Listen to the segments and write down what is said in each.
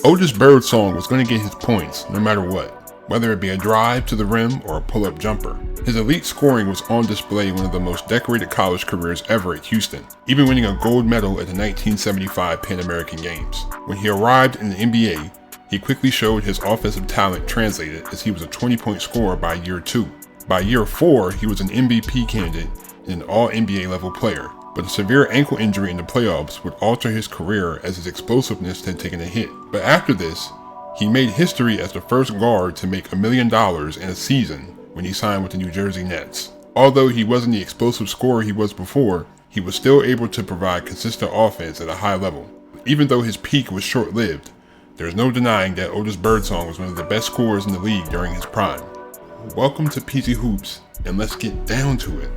Otis Birdsong was going to get his points no matter what, whether it be a drive to the rim or a pull-up jumper. His elite scoring was on display in one of the most decorated college careers ever at Houston, even winning a gold medal at the 1975 Pan American Games. When he arrived in the NBA, he quickly showed his offensive talent translated as he was a 20-point scorer by year 2. By year 4, he was an MVP candidate and an all-NBA level player, but a severe ankle injury in the playoffs would alter his career as his explosiveness had taken a hit. But after this, he made history as the first guard to make $1 million in a season when he signed with the New Jersey Nets. Although he wasn't the explosive scorer he was before, he was still able to provide consistent offense at a high level. Even though his peak was short-lived, there's no denying that Otis Birdsong was one of the best scorers in the league during his prime. Welcome to PZ Hoops, and let's get down to it.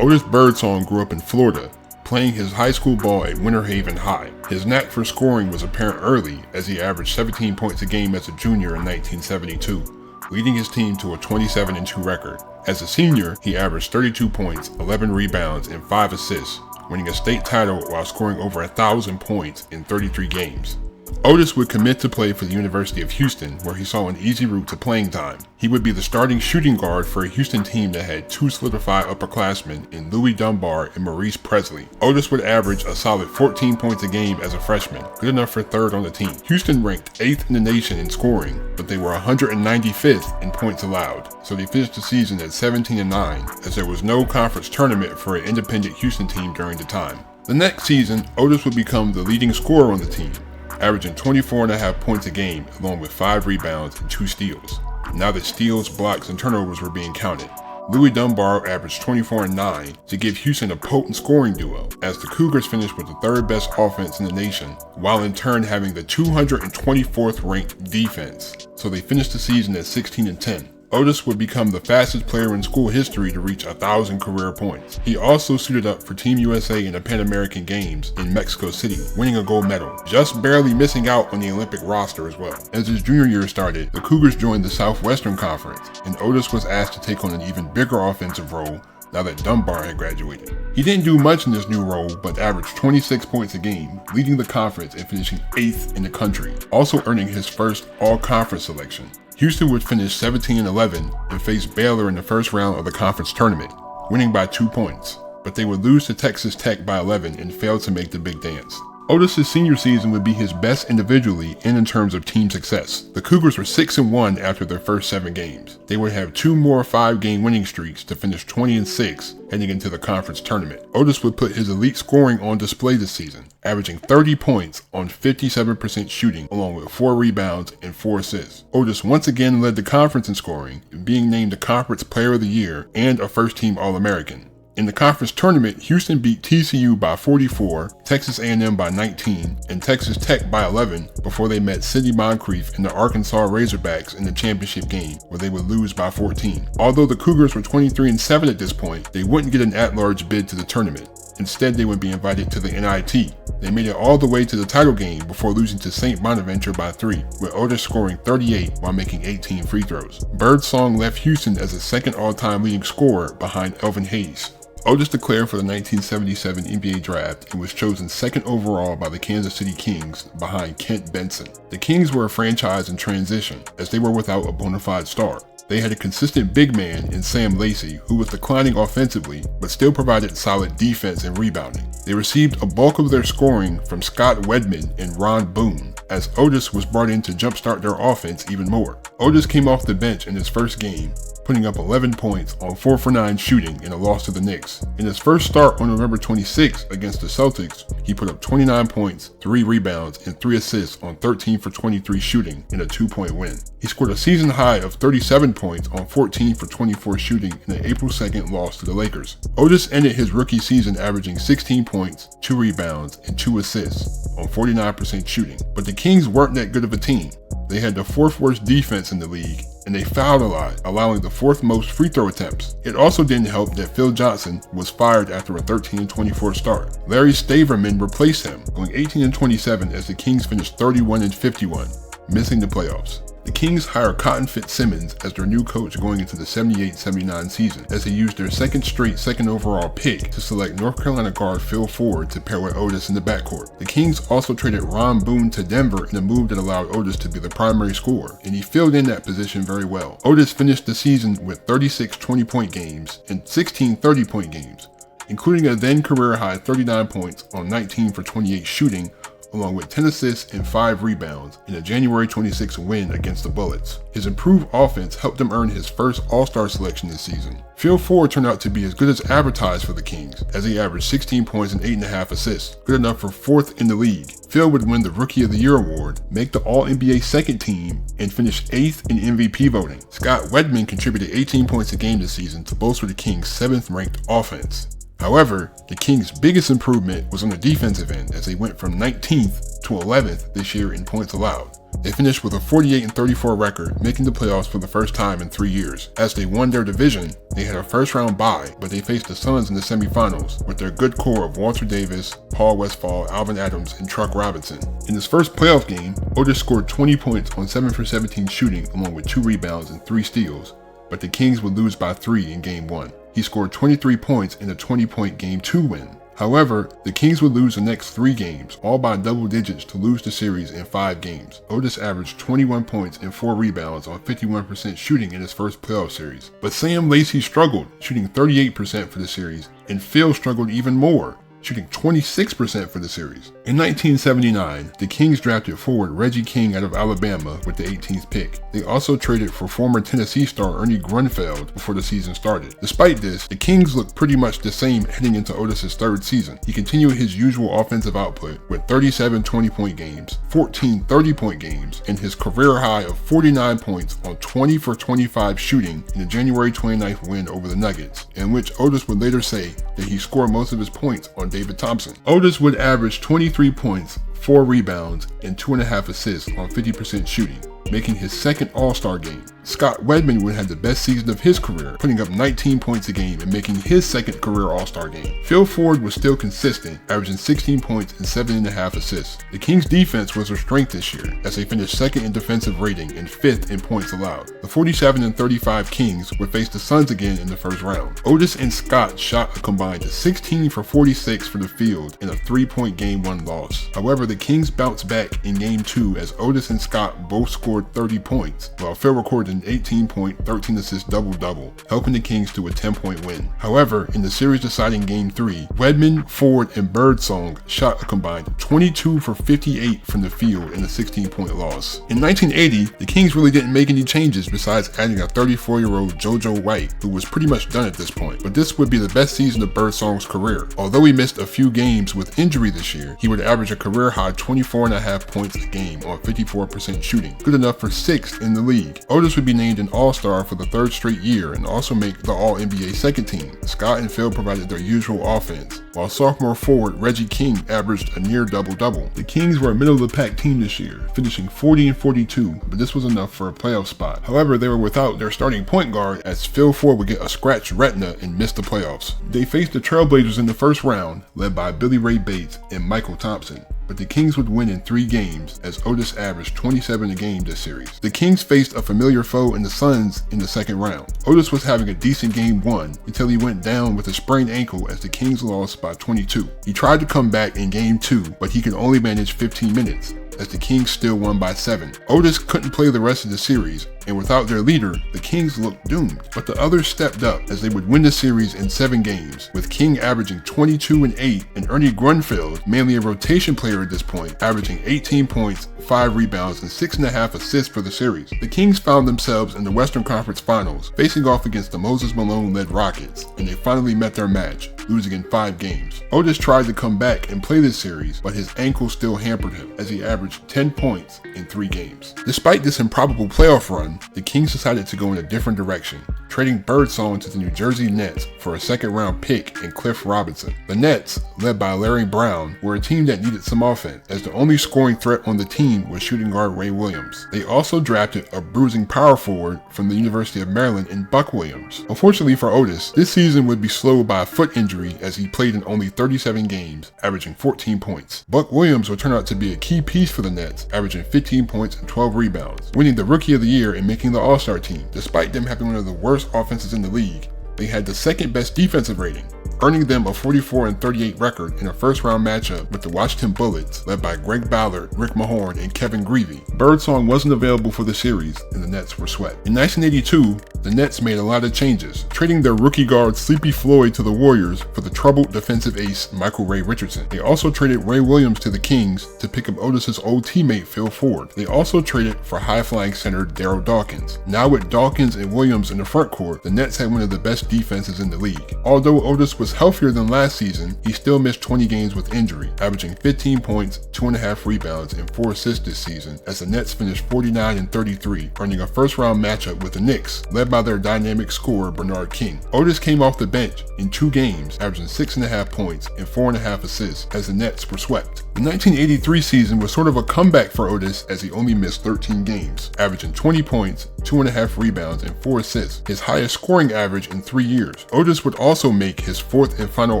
Otis Birdsong grew up in Florida, playing his high school ball at Winter Haven High. His knack for scoring was apparent early as he averaged 17 points a game as a junior in 1972, leading his team to a 27-2 record. As a senior, he averaged 32 points, 11 rebounds, and 5 assists, winning a state title while scoring over 1,000 points in 33 games. Otis would commit to play for the University of Houston, where he saw an easy route to playing time. He would be the starting shooting guard for a Houston team that had two solidified upperclassmen in Louis Dunbar and Maurice Presley. Otis would average a solid 14 points a game as a freshman, good enough for third on the team. Houston ranked 8th in the nation in scoring, but they were 195th in points allowed, so they finished the season at 17-9, as there was no conference tournament for an independent Houston team during the time. The next season, Otis would become the leading scorer on the team, averaging 24.5 points a game along with 5 rebounds and 2 steals. Now that steals, blocks, and turnovers were being counted, Louis Dunbar averaged 24-9 to give Houston a potent scoring duo, as the Cougars finished with the 3rd best offense in the nation, while in turn having the 224th ranked defense, so they finished the season at 16-10. Otis would become the fastest player in school history to reach 1,000 career points. He also suited up for Team USA in the Pan American Games in Mexico City, winning a gold medal, just barely missing out on the Olympic roster as well. As his junior year started, the Cougars joined the Southwestern Conference, and Otis was asked to take on an even bigger offensive role now that Dunbar had graduated. He didn't do much in this new role, but averaged 26 points a game, leading the conference and finishing 8th in the country, also earning his first all-conference selection. Houston would finish 17-11 and face Baylor in the first round of the conference tournament, winning by 2 points, but they would lose to Texas Tech by 11 and fail to make the big dance. Otis' senior season would be his best individually and in terms of team success. The Cougars were 6-1 after their first 7 games. They would have 2 more 5-game winning streaks to finish 20-6 heading into the conference tournament. Otis would put his elite scoring on display this season, averaging 30 points on 57% shooting along with 4 rebounds and 4 assists. Otis once again led the conference in scoring, being named the Conference Player of the Year and a first-team All-American. In the conference tournament, Houston beat TCU by 44, Texas A&M by 19, and Texas Tech by 11 before they met Sidney Moncrief and the Arkansas Razorbacks in the championship game, where they would lose by 14. Although the Cougars were 23-7 at this point, they wouldn't get an at-large bid to the tournament. Instead, they would be invited to the NIT. They made it all the way to the title game before losing to St. Bonaventure by 3, with Otis scoring 38 while making 18 free throws. Birdsong left Houston as the 2nd all-time leading scorer behind Elvin Hayes. Otis declared for the 1977 NBA draft and was chosen 2nd overall by the Kansas City Kings behind Kent Benson. The Kings were a franchise in transition, as they were without a bona fide star. They had a consistent big man in Sam Lacey, who was declining offensively, but still provided solid defense and rebounding. They received a bulk of their scoring from Scott Wedman and Ron Boone, as Otis was brought in to jumpstart their offense even more. Otis came off the bench in his first game, putting up 11 points on 4 for 9 shooting in a loss to the Knicks. In his first start on November 26 against the Celtics, he put up 29 points, 3 rebounds, and 3 assists on 13 for 23 shooting in a 2-point win. He scored a season high of 37 points on 14 for 24 shooting in an April 2nd loss to the Lakers. Otis ended his rookie season averaging 16 points, 2 rebounds, and 2 assists on 49% shooting. But the Kings weren't that good of a team. They had the 4th worst defense in the league, and they fouled a lot, allowing the 4th most free throw attempts. It also didn't help that Phil Johnson was fired after a 13-24 start. Larry Staverman replaced him, going 18-27 as the Kings finished 31-51, missing the playoffs. The Kings hire Cotton Fitzsimmons as their new coach going into the 78-79 season, as they used their second straight second overall pick to select North Carolina guard Phil Ford to pair with Otis in the backcourt. The Kings also traded Ron Boone to Denver in a move that allowed Otis to be the primary scorer, and he filled in that position very well. Otis finished the season with 36 20-point games and 16 30-point games, including a then career-high 39 points on 19 for 28 shooting, along with 10 assists and 5 rebounds in a January 26 win against the Bullets. His improved offense helped him earn his first All-Star selection this season. Phil Ford turned out to be as good as advertised for the Kings, as he averaged 16 points and 8.5 assists, good enough for 4th in the league. Phil would win the Rookie of the Year award, make the All-NBA second team, and finish 8th in MVP voting. Scott Wedman contributed 18 points a game this season to bolster the Kings' 7th-ranked offense. However, the Kings' biggest improvement was on the defensive end, as they went from 19th to 11th this year in points allowed. They finished with a 48-34 record, making the playoffs for the first time in 3 years. As they won their division, they had a first-round bye, but they faced the Suns in the semifinals with their good core of Walter Davis, Paul Westphal, Alvin Adams, and Truck Robinson. In his first playoff game, Otis scored 20 points on 7 for 17 shooting, along with 2 rebounds and 3 steals, but the Kings would lose by 3 in Game 1. He scored 23 points in a 20-point Game 2 win. However, the Kings would lose the next 3 games, all by double digits, to lose the series in 5 games. Otis averaged 21 points and 4 rebounds on 51% shooting in his first playoff series. But Sam Lacey struggled, shooting 38% for the series, and Phil struggled even more, shooting 26% for the series. In 1979, the Kings drafted forward Reggie King out of Alabama with the 18th pick. They also traded for former Tennessee star Ernie Grunfeld before the season started. Despite this, the Kings looked pretty much the same heading into Otis's 3rd season. He continued his usual offensive output with 37 20-point games, 14 30-point games, and his career high of 49 points on 20 for 25 shooting in the January 29th win over the Nuggets, in which Otis would later say that he scored most of his points on David Thompson. Otis would average 23 points, 4 rebounds, and 2.5 assists on 50% shooting, making his 2nd All-Star game. Scott Wedman would have the best season of his career, putting up 19 points a game and making his 2nd career All-Star game. Phil Ford was still consistent, averaging 16 points and 7.5 assists. The Kings' defense was their strength this year, as they finished 2nd in defensive rating and 5th in points allowed. The 47-35 Kings would face the Suns again in the first round. Otis and Scott shot a combined 16 for 46 from the field in a 3-point Game 1 loss. However, the Kings bounced back in Game 2 as Otis and Scott both scored 30 points, while Phil recorded an 18-point, 13-assist double-double, helping the Kings to a 10-point win. However, in the series-deciding Game 3, Wedman, Ford, and Birdsong shot a combined 22 for 58 from the field in a 16-point loss. In 1980, the Kings really didn't make any changes besides adding a 34-year-old JoJo White, who was pretty much done at this point, but this would be the best season of Birdsong's career. Although he missed a few games with injury this year, he would average a career-high 24.5 points a game on 54% shooting, good enough for 6th in the league. Otis would be named an All-Star for the 3rd straight year and also make the All-NBA second team. Scott and Phil provided their usual offense, while sophomore forward Reggie King averaged a near double-double. The Kings were a middle-of-the-pack team this year, finishing 40-42, but this was enough for a playoff spot. However, they were without their starting point guard, as Phil Ford would get a scratched retina and miss the playoffs. They faced the Trailblazers in the first round, led by Billy Ray Bates and Michael Thompson, but the Kings would win in 3 games as Otis averaged 27 a game this series. The Kings faced a familiar foe in the Suns in the second round. Otis was having a decent Game 1 until he went down with a sprained ankle as the Kings lost by 22. He tried to come back in Game 2, but he could only manage 15 minutes, as the Kings still won by 7. Otis couldn't play the rest of the series, and without their leader, the Kings looked doomed. But the others stepped up as they would win the series in 7 games, with King averaging 22 and 8, and Ernie Grunfeld, mainly a rotation player at this point, averaging 18 points, 5 rebounds, and 6.5 assists for the series. The Kings found themselves in the Western Conference Finals, facing off against the Moses Malone-led Rockets, and they finally met their match, losing in 5 games. Otis tried to come back and play this series, but his ankle still hampered him, as he averaged 10 points in 3 games. Despite this improbable playoff run, the Kings decided to go in a different direction, trading Birdsong to the New Jersey Nets for a 2nd-round pick in Cliff Robinson. The Nets, led by Larry Brown, were a team that needed some offense, as the only scoring threat on the team was shooting guard Ray Williams. They also drafted a bruising power forward from the University of Maryland in Buck Williams. Unfortunately for Otis, this season would be slowed by a foot injury injury as he played in only 37 games, averaging 14 points. Buck Williams would turn out to be a key piece for the Nets, averaging 15 points and 12 rebounds, winning the Rookie of the Year and making the All-Star team. Despite them having one of the worst offenses in the league, they had the second best defensive rating, earning them a 44-38 record in a first-round matchup with the Washington Bullets, led by Greg Ballard, Rick Mahorn, and Kevin Greavy. Birdsong wasn't available for the series, and the Nets were swept. In 1982, the Nets made a lot of changes, trading their rookie guard Sleepy Floyd to the Warriors for the troubled defensive ace Michael Ray Richardson. They also traded Ray Williams to the Kings to pick up Otis's old teammate Phil Ford. They also traded for high-flying center Daryl Dawkins. Now with Dawkins and Williams in the front court, the Nets had one of the best defenses in the league. Although Otis was healthier than last season, he still missed 20 games with injury, averaging 15 points, 2.5 rebounds, and 4 assists this season, as the Nets finished 49-33, earning a first-round matchup with the Knicks, led by their dynamic scorer Bernard King. Otis came off the bench in 2 games, averaging 6.5 points and 4.5 assists, as the Nets were swept. The 1983 season was sort of a comeback for Otis as he only missed 13 games, averaging 20 points, 2.5 rebounds, and 4 assists, his highest scoring average in 3 years. Otis would also make his 4th and final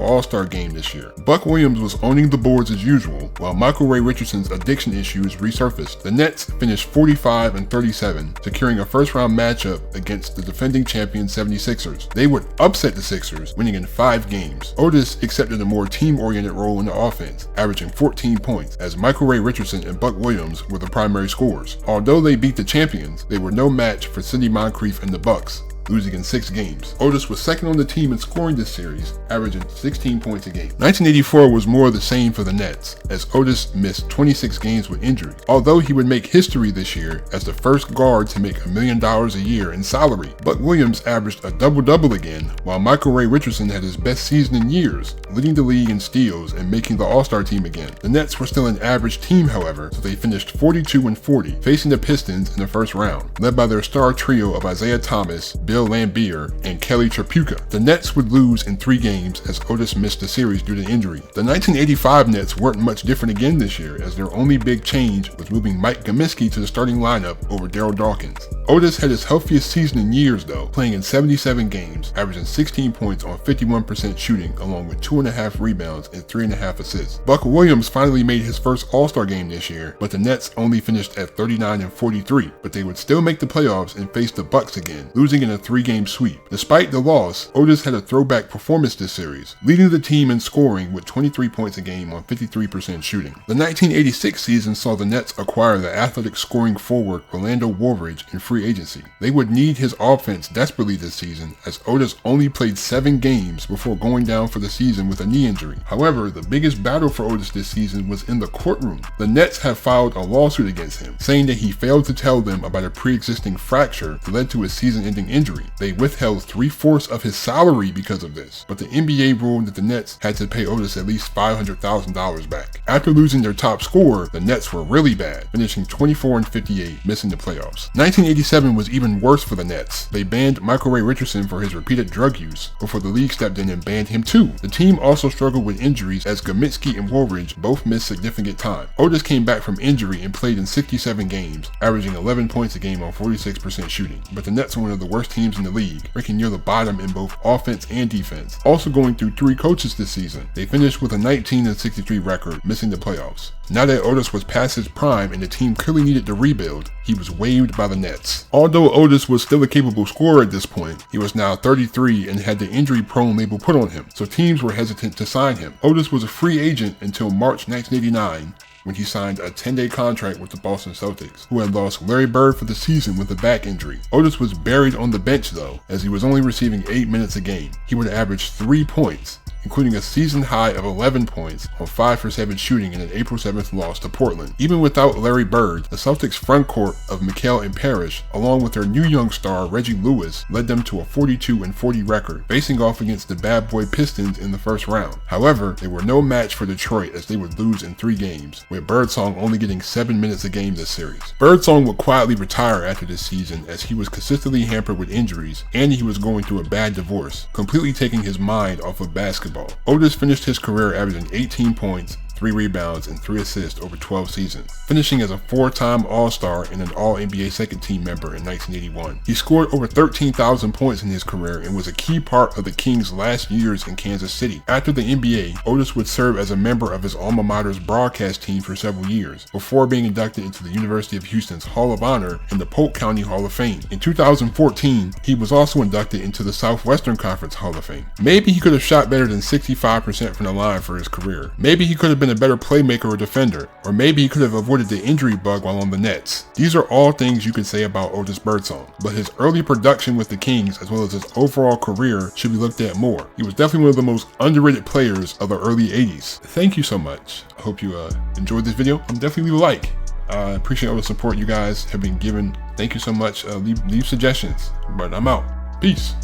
All-Star game this year. Buck Williams was owning the boards as usual, while Michael Ray Richardson's addiction issues resurfaced. The Nets finished 45-37, securing a first-round matchup against the defending champion 76ers. They would upset the Sixers, winning in 5 games. Otis accepted a more team-oriented role in the offense, averaging 14 points, as Michael Ray Richardson and Buck Williams were the primary scorers. Although they beat the champions, they were no match for Sidney Moncrief and the Bucks, losing in 6 games. Otis was second on the team in scoring this series, averaging 16 points a game. 1984 was more of the same for the Nets, as Otis missed 26 games with injury. Although he would make history this year as the first guard to make $1 million a year in salary, Buck Williams averaged a double-double again, while Michael Ray Richardson had his best season in years, leading the league in steals and making the All-Star team again. The Nets were still an average team, however, so they finished 42-40, facing the Pistons in the first round, led by their star trio of Isaiah Thomas, Bill Laimbeer, and Kelly Tripucka. The Nets would lose in 3 games as Otis missed the series due to injury. The 1985 Nets weren't much different again this year, as their only big change was moving Mike Gaminsky to the starting lineup over Daryl Dawkins. Otis had his healthiest season in years though, playing in 77 games, averaging 16 points on 51% shooting, along with 2.5 rebounds and 3.5 assists. Buck Williams finally made his first All-Star game this year, but the Nets only finished at 39-43, but they would still make the playoffs and face the Bucks again, losing in a 3-game sweep. Despite the loss, Otis had a throwback performance this series, leading the team in scoring with 23 points a game on 53% shooting. The 1986 season saw the Nets acquire the athletic scoring forward Orlando Woolridge in free agency. They would need his offense desperately this season, as Otis only played 7 games before going down for the season with a knee injury. However, the biggest battle for Otis this season was in the courtroom. The Nets have filed a lawsuit against him, saying that he failed to tell them about a pre-existing fracture that led to his season-ending injury. They withheld 3/4 of his salary because of this, but the NBA ruled that the Nets had to pay Otis at least $500,000 back. After losing their top scorer, the Nets were really bad, finishing 24-58, missing the playoffs. 1987 was even worse for the Nets. They banned Michael Ray Richardson for his repeated drug use, before the league stepped in and banned him too. The team also struggled with injuries as Gaminsky and Woolridge both missed significant time. Otis came back from injury and played in 67 games, averaging 11 points a game on 46% shooting, but the Nets were one of the worst teams in the league, ranking near the bottom in both offense and defense. Also going through 3 coaches this season, they finished with a 19-63 record, missing the playoffs. Now that Otis was past his prime and the team clearly needed to rebuild, he was waived by the Nets. Although Otis was still a capable scorer at this point, he was now 33 and had the injury-prone label put on him, so teams were hesitant to sign him. Otis was a free agent until March 1989, when he signed a 10-day contract with the Boston Celtics, who had lost Larry Bird for the season with a back injury. Otis was buried on the bench though, as he was only receiving 8 minutes a game. He would average 3 points, including a season high of 11 points on 5 for 7 shooting in an April 7th loss to Portland. Even without Larry Bird, the Celtics front court of McHale and Parrish, along with their new young star Reggie Lewis, led them to a 42-40 record, facing off against the bad boy Pistons in the first round. However, they were no match for Detroit as they would lose in 3 games, with Birdsong only getting 7 minutes a game this series. Birdsong would quietly retire after this season as he was consistently hampered with injuries and he was going through a bad divorce, completely taking his mind off of basketball. Otis finished his career averaging 18 points, 3 rebounds, and 3 assists over 12 seasons, finishing as a 4-time All-Star and an All-NBA second team member in 1981. He scored over 13,000 points in his career and was a key part of the Kings' last years in Kansas City. After the NBA, Otis would serve as a member of his alma mater's broadcast team for several years, before being inducted into the University of Houston's Hall of Honor and the Polk County Hall of Fame. In 2014, he was also inducted into the Southwestern Conference Hall of Fame. Maybe he could have shot better than 65% from the line for his career. Maybe he could have been a better playmaker or defender, or maybe he could have avoided the injury bug while on the Nets. These are all things you can say about Otis Birdsong, but his early production with the Kings as well as his overall career should be looked at more. He was definitely one of the most underrated players of the early 80s. Thank you so much. I hope you enjoyed this video. Definitely leave a like. I appreciate all the support you guys have been given. Thank you so much. Leave suggestions, but I'm out. Peace.